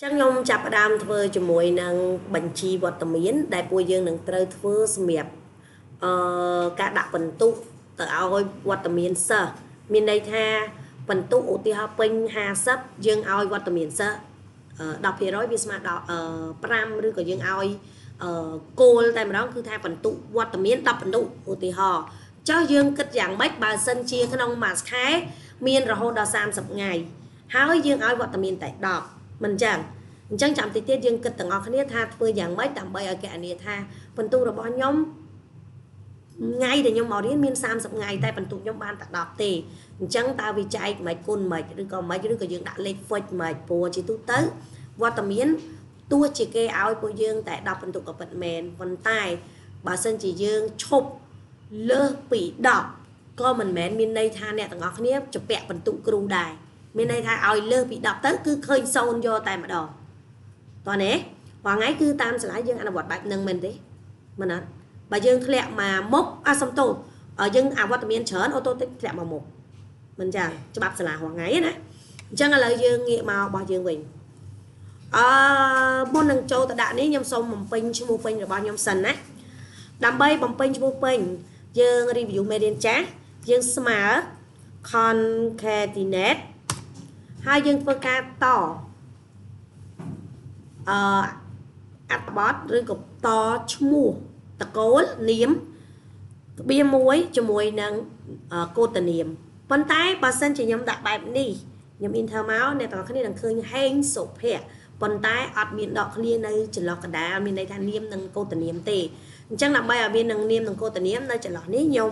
Chắc nhung chập đam thưa cho mùi năng bệnh chi vật tầm miến đại bùi dương năng trơ thưa miệp cả đặc phần tụ tự ao vật tầm miến sơ miền đây tha phần tụ ủ tì hợp bình hà sấp dương ao vật tầm miến sơ đọc phía nói biết mà đọc pramឬក៏យើងឲ្យគោលតែម្ដងគឺថាបន្ទុវត្តមាន10បន្ទុឧទាហរណ៍ចុះយើងគិតយ៉ាងម៉េចបើសិនជាក្នុងមួយខែមានរហូតដល់30ថ្ងៃហើយយើងឲ្យវត្តមានតែ10មិនចឹងអញ្ចឹងចាំតិចទៀតយើងគិតទាំងអស់គ្នាថាធ្វើយ៉ាងម៉េចដើម្បីឲ្យគណនាថាបន្ទុរបស់ខ្ញុំថ្ងៃដែលខ្ញុំមករៀនមាន30ថ្ងៃតែបន្ទុខ្ញុំបានតែ10ទេអញ្ចឹងតើវាចែកមិនគុណមិនឬក៏មិនឬក៏យើងដាក់លេខ fix មិនព្រោះជាទូទៅវត្តមានទោះជាគេឲ្យពួកយើងតែ10បន្ទុកក៏ពិតមែនប៉ុន្តែបើសិនជាយើងឈប់លើសពី10ក៏មិនមែនមានន័យថាអ្នកទាំងអស់គ្នាជពាក់បន្ទុកគ្រូដែរមានន័យថាឲ្យលើសពី10ទៅគឺឃើញ0យកតែម្ដងតោះណាបងថ្ងៃគឺតាមសាលាយើងអនុវត្តបែបហ្នឹងមែនទេមិនអត់បើយើងធ្លាក់មកមុខសំទោសយើងអវត្តមានច្រើនអូតូទិកធ្លាក់មកមុខមិនចឹងច្បាប់សាលារាល់ថ្ងៃណាអញ្ចឹងឥឡូវយើងងាកមករបស់យើងវិញមុននឹងចូលទៅដាក់នេះខ្ញុំសូមបំពេញឈ្មោះពេញរបស់ខ្ញុំសិនណាដើម្បីបំពេញឈ្មោះពេញយើង review មេរៀនចាស់យើងស្មើ concatenate ហើយយើងធ្វើការតអត្ថបទឬក៏តឈ្មោះតកូលនាមក្បៀមួយជាមួយនឹងកូតនាមប៉ុន្តែបើសិនជាខ្ញុំដាក់បែបនេះខ្ញុំ enter មកអ្នកទាំងអស់គ្នានឹងឃើញហេងសុភ័ក្រប៉ុន្តែអត់មានដកឃ្លានៅចន្លោះកណ្ដាលមានន័យថានាមនិងកូតនាមទេអញ្ចឹងដើម្បីឲ្យមាននឹងនាមនិងកូតនាមនៅចន្លោះនេះខ្ញុំ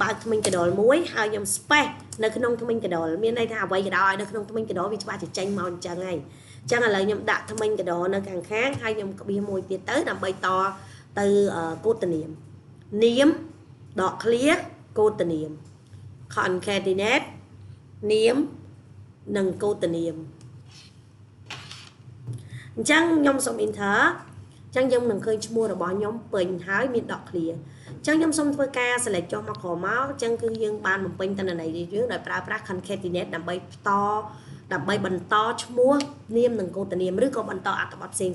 បើកថ្មិញកដលមួយហើយខ្ញុំ space នៅក្នុងថ្មិញកដលមានន័យថាអ្វីក៏ដោយនៅក្នុងថ្មិញកដលវាច្បាស់ជាចេញមកអញ្ចឹងហើយអញ្ចឹងឥឡូវខ្ញុំដាក់ថ្មិញកដលនៅខាងខាងហើយខ្ញុំក្បៀសមួយទៀតទៅដើម្បីតទៅកូតនាមនាមដកឃ្លាកូតនាម concatenate នាមនិងកូតនាមអញ្ចឹងខ្ញុំសូម enter អញ្ចឹងយើងនឹងឃើញឈ្មោះរបស់ខ្ញុំពេញហើយមានដកឃ្លាអញ្ចឹងខ្ញុំសូមធ្វើការ select ចុះមកក្រោមមកអញ្ចឹងគឺយើងបានបំពេញតនន័យនេះយើងដោយប្រើប្រាស់ concatenate ដើម្បីបន្តឈ្មោះនាមនិងកូតនាមឬក៏បន្តអត្ថបទផ្សេង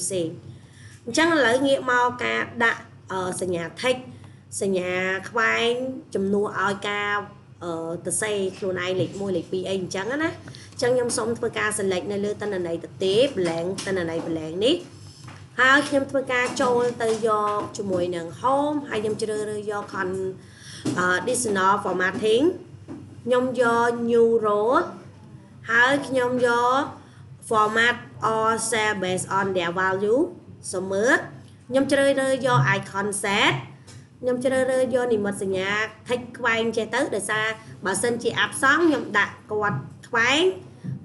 អញ្ចឹងឥឡូវងាកមកការដាក់សញ្ញា text សញ្ញាខ្វែងជំនួសឲ្យការទៅសេខ្លួនឯងលេខ1លេខ2អីអញ្ចឹងណាអញ្ចឹងខ្ញុំសូមធ្វើការ select នៅលើតនន័យទៅទេ blank តនន័យ blank នេះហើយខ្ញុំធ្វើការចូលទៅយកជាមួយនឹង home ហើយខ្ញុំជ្រើសរើសយក conditional formatting ខ្ញុំយក new row ហើយខ្ញុំយក format all cell based on their value សម្មើខ្ញុំជ្រើសរើសយក icon set ខ្ញុំជ្រើសរើសយកនិមិត្តសញ្ញា text ខ្វែងចេះទៅដោយសារបើសិនជាអាប់សងខ្ញុំដាក់គាត់ខ្វែង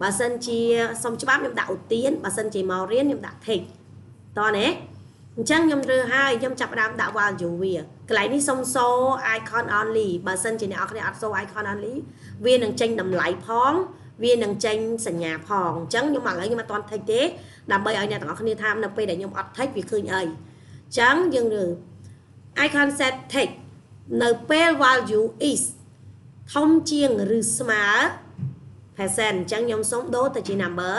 បើសិនជាសុំច្បាប់ខ្ញុំដាក់ឧទានបើសិនជាមករៀនខ្ញុំដាក់ text តោះណាអញ្ចឹងខ្ញុំរើសហើយខ្ញុំចាប់ផ្ដើមដាក់ value វាកន្លែងនេះសុំសូ icon only បើសិនជាអ្នកនរគ្នាអត់សូ icon only វានឹងចេញតម្លៃផងវានឹងចេញសញ្ញាផងអញ្ចឹងខ្ញុំឥឡូវខ្ញុំអត់ទាន់ text ទេដើម្បីឲ្យអ្នកទាំងអស់គ្នាថានៅពេលដែលខ្ញុំអត់ text វាឃើញអីអញ្ចឹងយើងរើ icon set text នៅពេល value is ធំជាងឬស្មើ percent អញ្ចឹងខ្ញុំសូមដូរទៅជា number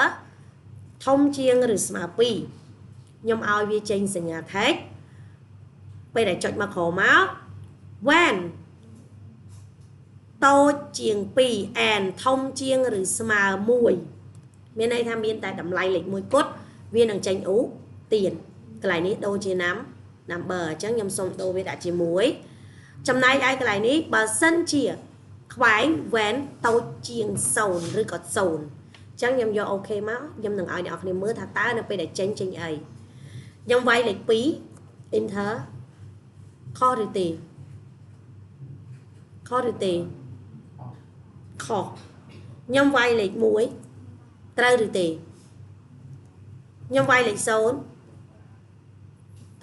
ធំជាងឬស្មើ2ខ្ញុំឲ្យវាចេញសញ្ញា text ពេលដែលចុចមកក្រោមមក when តូចជាង2 and ធំជាងឬស្មើ1មានន័យថាមានតែតម្លៃលេខ1គត់វានឹងចេញឧទានកន្លែងនេះដូរជា number អញ្ចឹងខ្ញុំសូមដូរវាដាក់ជា1ចំណែកឯកន្លែងនេះបើសិនជាខ្វែង when តូចជាង0ឬក៏0អញ្ចឹងខ្ញុំយក OK មកខ្ញុំនឹងឲ្យអ្នកនរគ្នាមើលថាតើនៅពេលដែលចេញអីខ្ញុំវាយលេខ2 enter ខុសឬទេខុសឬទេខុសខ្ញុំវាយលេខ1ត្រូវឬទេខ្ញុំវាយលេខ0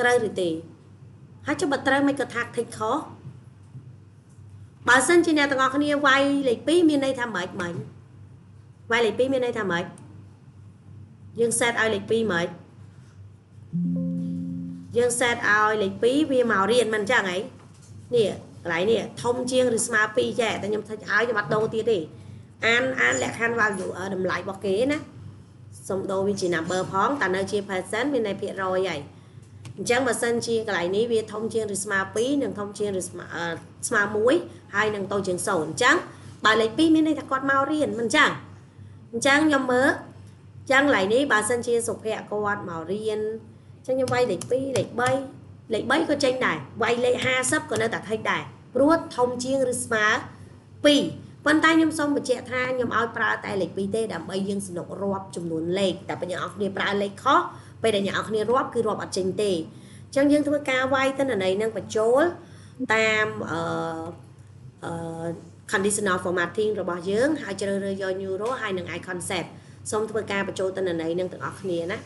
ត្រូវឬទេហើយចុះបើត្រូវមិនក៏ថា tick ខុសបើសិនជាអ្នកទាំងអស់គ្នាវាយលេខ2មានន័យថាម៉េចវាយលេខ2មានន័យថាម៉េចយើង set ឲ្យលេខ2ម៉េចយើង set ឲ្យលេខ2វាមករៀនមិនអញ្ចឹងហីនេះកន្លែងនេះធំជាងឬស្មើ2ចេះតែខ្ញុំថាឲ្យខ្ញុំអត់ដូរទៀតទេអានលក្ខខណ្ឌ value តម្លៃរបស់គេណា xong đôi vì chỉ number phóng ta nơi chia percent bên này phiệt rồi vậy chẳng mà sân chia cái này ní vì thông chia rồi smart phí nâng thông chia rồi smart muối hay nâng tôi trường sổ chẳng bà lấy phí bên này thật con mau riêng mình chẳng nhầm mớ chẳng lại ní bà sân chia sụp hẹ con màu riêng chẳng nhầm vay lấy phí lấy bay có tranh này vay lấy 50 còn nơi ta thay đài rút thông chia rồi smart phíวันใต้ยมส้มบเจท่ายมเอาปลาแต่เหล็กปีเต้ดำใบยังสนุกรวบจำนวนเหล็กแต่เป็นอย่างออกเนี่ยปลาเหล็กเคาะไปแต่อย่างออกเนี่ยรวบคือรวบอัดเจนเต้จังยังทุกการไว้ตั้งแต่ในนั่งปัจจุบันตามconditional formatting ระบายยังหายเจริญเรยยูโรหายหนึ่งไอคอนเซปต์ส้มทุกการปัจจุบันตั้งแต่ในนั่งถึงออกเนี่ยนะ